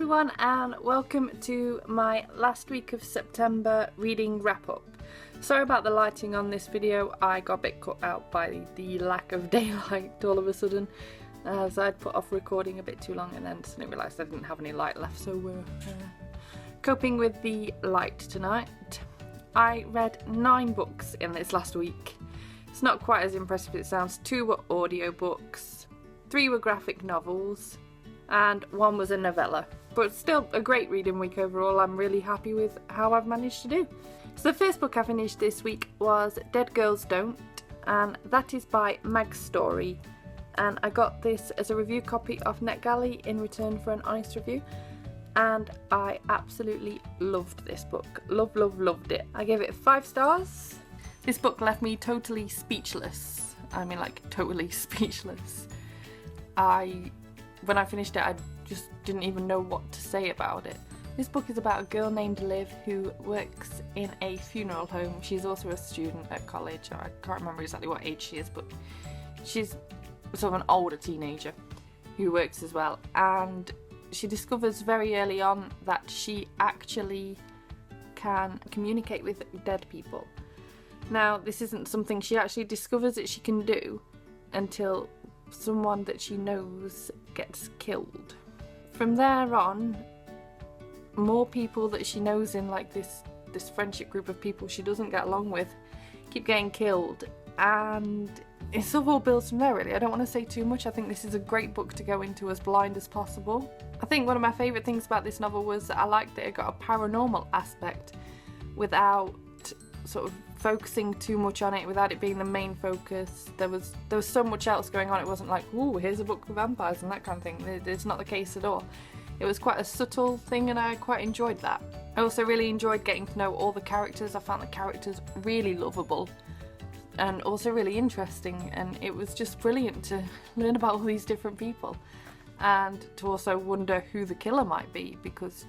everyone, and welcome to my last week of September reading wrap up. Sorry about the lighting on this video. I got a bit cut out by the lack of daylight all of a sudden, as I'd put off recording a bit too long and then suddenly realised I didn't have any light left, so we're coping with the light tonight. I read 9 books in this last week. It's not quite as impressive as it sounds. 2 were audiobooks, 3 were graphic novels, and 1 was a novella. But still a great reading week overall. I'm really happy with how I've managed to do. So the first book I finished this week was Dead Girls Don't, and that is by Mag Story. And I got this as a review copy off NetGalley in return for an honest review. And I absolutely loved this book. Loved it. I gave it 5 stars. This book left me totally speechless. I mean, like, totally speechless. When I finished it, I just didn't even know what to say about it. This book is about a girl named Liv who works in a funeral home. She's also a student at college. I can't remember exactly what age she is, but she's sort of an older teenager who works as well. And she discovers very early on that she actually can communicate with dead people. Now, this isn't something she actually discovers that she can do until someone that she knows gets killed. From there on, more people that she knows in like this friendship group of people she doesn't get along with keep getting killed, and it sort of all builds from there really. I don't want to say too much. I think this is a great book to go into as blind as possible. I think one of my favourite things about this novel was that I liked that it got a paranormal aspect without sort of focusing too much on it, without it being the main focus. There was so much else going on. It wasn't like, ooh, here's a book with vampires and that kind of thing. It's not the case at all. It was quite a subtle thing, and I quite enjoyed that. I also really enjoyed getting to know all the characters. I found the characters really lovable and also really interesting, and it was just brilliant to learn about all these different people and to also wonder who the killer might be, because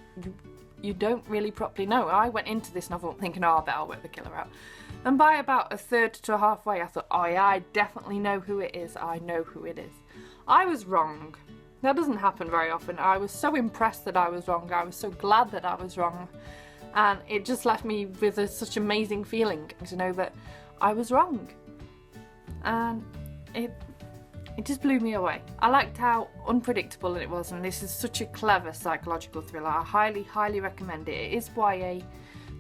you don't really properly know. I went into this novel thinking, oh, I bet I'll work the killer out. And by about a third to halfway, I thought, oh yeah, I definitely know who it is. I know who it is. I was wrong. That doesn't happen very often. I was so impressed that I was wrong. I was so glad that I was wrong. And it just left me with such amazing feeling to know that I was wrong. And it just blew me away. I liked how unpredictable it was, and this is such a clever psychological thriller. I highly recommend it. It is YA,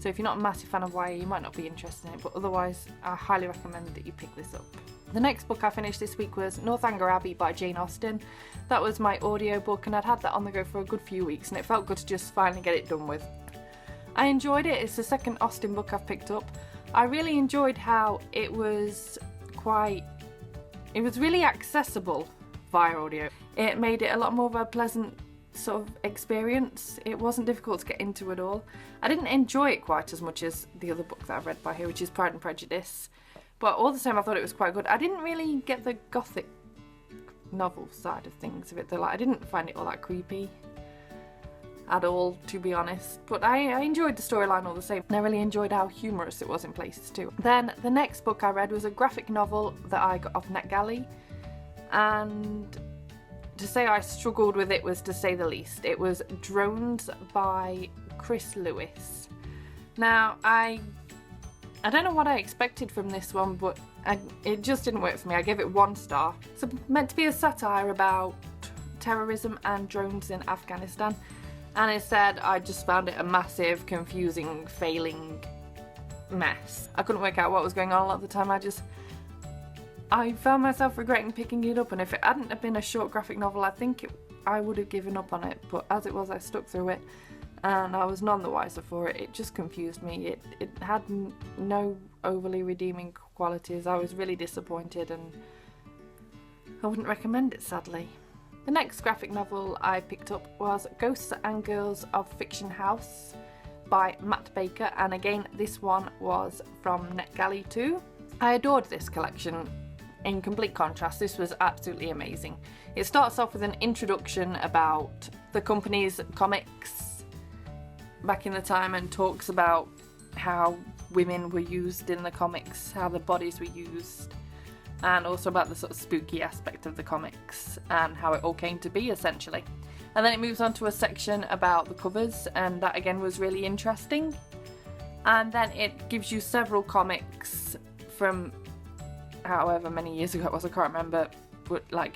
so if you're not a massive fan of YA, you might not be interested in it, but otherwise I highly recommend that you pick this up. The next book I finished this week was Northanger Abbey by Jane Austen. That was my audiobook, and I'd had that on the go for a good few weeks, and it felt good to just finally get it done with. I enjoyed it. It's the second Austen book I've picked up. I really enjoyed how it was really accessible via audio. It made it a lot more of a pleasant sort of experience. It wasn't difficult to get into at all. I didn't enjoy it quite as much as the other book that I've read by her, which is Pride and Prejudice. But all the same, I thought it was quite good. I didn't really get the gothic novel side of things of it though. I didn't find it all that creepy at all, to be honest. But I enjoyed the storyline all the same, and I really enjoyed how humorous it was in places too. Then the next book I read was a graphic novel that I got off NetGalley, and to say I struggled with it was to say the least. It was Drones by Chris Lewis. Now, I don't know what I expected from this one, but it just didn't work for me. I gave it 1 star. It's meant to be a satire about terrorism and drones in Afghanistan. And instead, I just found it a massive, confusing, failing mess. I couldn't work out what was going on a lot of the time. I found myself regretting picking it up, and if it hadn't have been a short graphic novel, I think I would have given up on it. But as it was, I stuck through it, and I was none the wiser for it. It just confused me. It had no overly redeeming qualities. I was really disappointed, and I wouldn't recommend it, sadly. The next graphic novel I picked up was Ghosts and Girls of Fiction House by Matt Baker, and again this one was from NetGalley too. I adored this collection. In complete contrast, this was absolutely amazing. It starts off with an introduction about the company's comics back in the time, and talks about how women were used in the comics, how their bodies were used, and also about the sort of spooky aspect of the comics and how it all came to be, essentially. And then it moves on to a section about the covers, and that again was really interesting. And then it gives you several comics from however many years ago it was, I can't remember, but like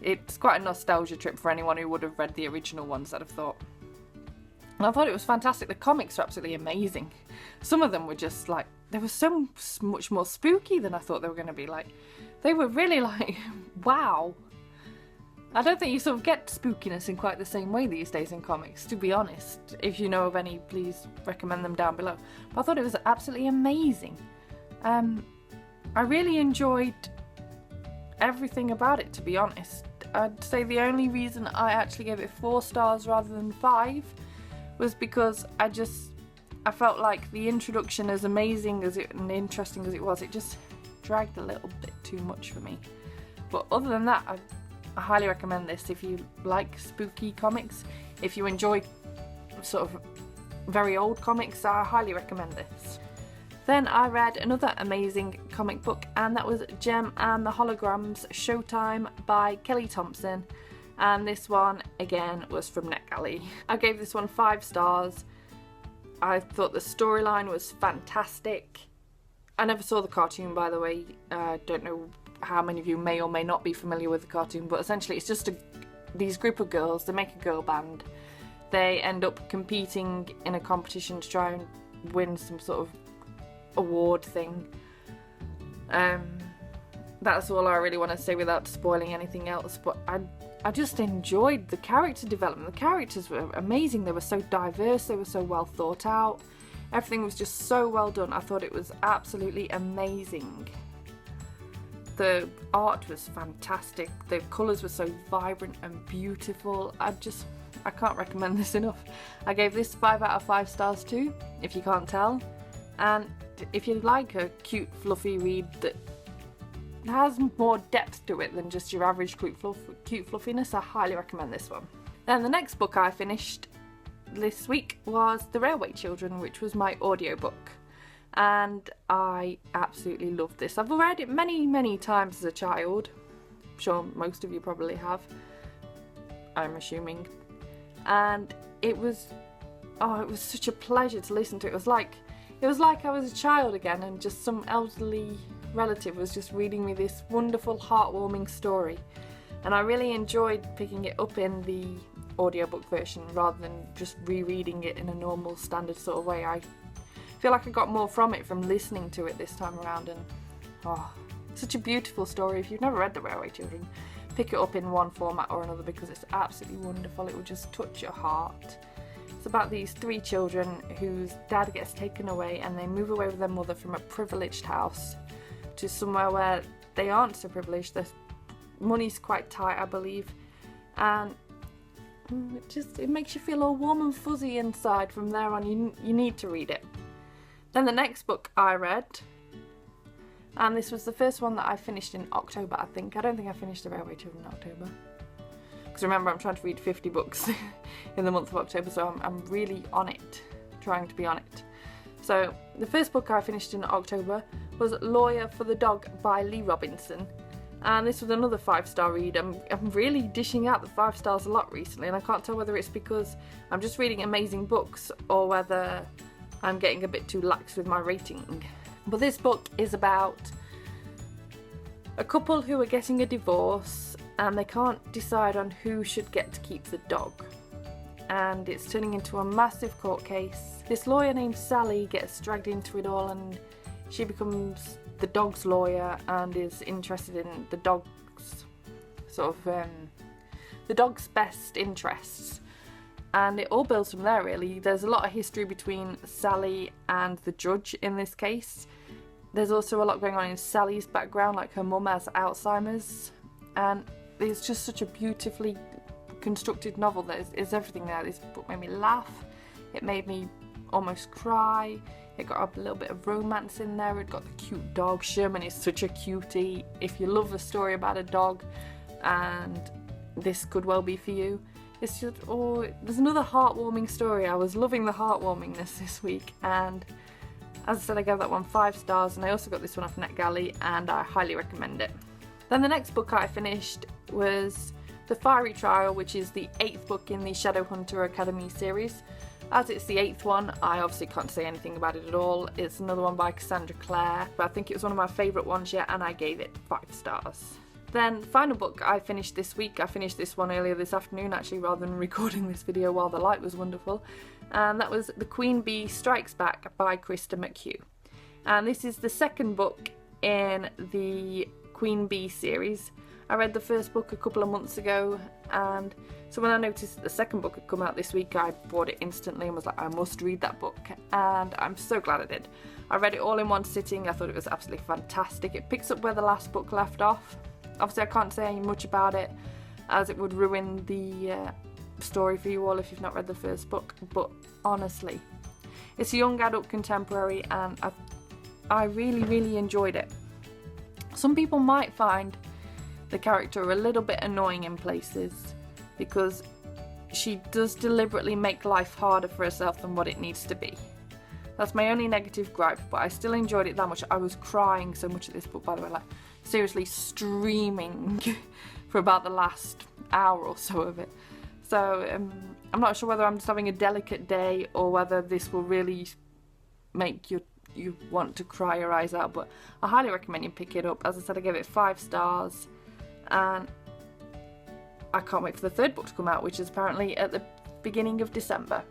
it's quite a nostalgia trip for anyone who would have read the original ones, I'd have thought. And I thought it was fantastic. The comics are absolutely amazing. Some of them were just like, they were so much more spooky than I thought they were going to be. Like, they were really like, wow. I don't think you sort of get spookiness in quite the same way these days in comics, to be honest. If you know of any, please recommend them down below. But I thought it was absolutely amazing. I really enjoyed everything about it, to be honest. I'd say the only reason I actually gave it 4 stars rather than 5 was because I felt like the introduction, as amazing as it and interesting as it was, it just dragged a little bit too much for me. But other than that, I highly recommend this if you like spooky comics. If you enjoy sort of very old comics, I highly recommend this. Then I read another amazing comic book, and that was Jem and the Holograms Showtime by Kelly Thompson. And this one, again, was from NetGalley. I gave this one 5 stars. I thought the storyline was fantastic. I never saw the cartoon, by the way. I don't know how many of you may or may not be familiar with the cartoon, but essentially it's just these group of girls, they make a girl band. They end up competing in a competition to try and win some sort of award thing. That's all I really want to say without spoiling anything else, but I just enjoyed the character development. The characters were amazing. They were so diverse, they were so well thought out. Everything was just so well done. I thought it was absolutely amazing. The art was fantastic. The colours were so vibrant and beautiful. I can't recommend this enough. I gave this 5 out of 5 stars too, if you can't tell. And if you like a cute fluffy read that has more depth to it than just your average cute fluffiness, I highly recommend this one. Then the next book I finished this week was The Railway Children, which was my audiobook, and I absolutely loved this. I've read it many times as a child. I'm sure most of you probably have, I'm assuming, and it was such a pleasure to listen to. It was like I was a child again, and just some elderly relative was just reading me this wonderful, heartwarming story. And I really enjoyed picking it up in the audiobook version rather than just rereading it in a normal, standard sort of way. I feel like I got more from it from listening to it this time around, and such a beautiful story. If you've never read The Railway Children, pick it up in one format or another because it's absolutely wonderful. It will just touch your heart. It's about these 3 children whose dad gets taken away, and they move away with their mother from a privileged house to somewhere where they aren't so privileged. Their money's quite tight, I believe, and it makes you feel all warm and fuzzy inside from there on. You need to read it. Then the next book I read, and this was the first one that I finished in October, I think. I don't think I finished The Railway Children in October, because remember, I'm trying to read 50 books in the month of October, so I'm really on it, trying to be on it. So the first book I finished in October was Lawyer for the Dog by Lee Robinson, and this was another 5-star read. I'm really dishing out the 5 stars a lot recently, and I can't tell whether it's because I'm just reading amazing books or whether I'm getting a bit too lax with my rating. But this book is about a couple who are getting a divorce, and they can't decide on who should get to keep the dog. And it's turning into a massive court case. This lawyer named Sally gets dragged into it all, and she becomes the dog's lawyer and is interested in the dog's the dog's best interests. And it all builds from there, really. There's a lot of history between Sally and the judge in this case. There's also a lot going on in Sally's background, like her mum has Alzheimer's, and it's just such a beautifully constructed novel. There's everything there. This book made me laugh, it made me almost cry, it got a little bit of romance in there, it got the cute dog. Sherman is such a cutie. If you love a story about a dog, and this could well be for you, it's just, there's another heartwarming story. I was loving the heartwarmingness this week, and as I said, I gave that one 5 stars, and I also got this one off NetGalley, and I highly recommend it. Then the next book I finished was The Fiery Trial, which is the 8th book in the Shadowhunter Academy series. As it's the 8th one, I obviously can't say anything about it at all. It's another one by Cassandra Clare, but I think it was one of my favourite ones yet, and I gave it 5 stars. Then the final book I finished this week, I finished this one earlier this afternoon actually, rather than recording this video while the light was wonderful, and that was The Queen Bee Strikes Back by Krista McHugh. And this is the 2nd book in the Queen Bee series. I read the first book a couple of months ago, and so when I noticed that the 2nd book had come out this week, I bought it instantly and was like, I must read that book, and I'm so glad I did. I read it all in one sitting. I thought it was absolutely fantastic. It picks up where the last book left off. Obviously I can't say much about it as it would ruin the story for you all if you've not read the first book, but honestly, it's a young adult contemporary and I really enjoyed it. Some people might find the character a little bit annoying in places because she does deliberately make life harder for herself than what it needs to be. That's my only negative gripe, but I still enjoyed it that much. I was crying so much at this book, by the way, like seriously streaming for about the last hour or so of it. So I'm not sure whether I'm just having a delicate day or whether this will really make you want to cry your eyes out, but I highly recommend you pick it up. As I said, I gave it 5 stars, and I can't wait for the 3rd book to come out, which is apparently at the beginning of December.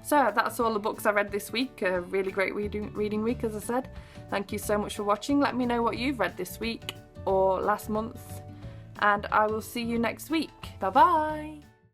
So that's all the books I read this week. A really great reading week, as I said. Thank you so much for watching. Let me know what you've read this week or last month, and I will see you next week. Bye bye!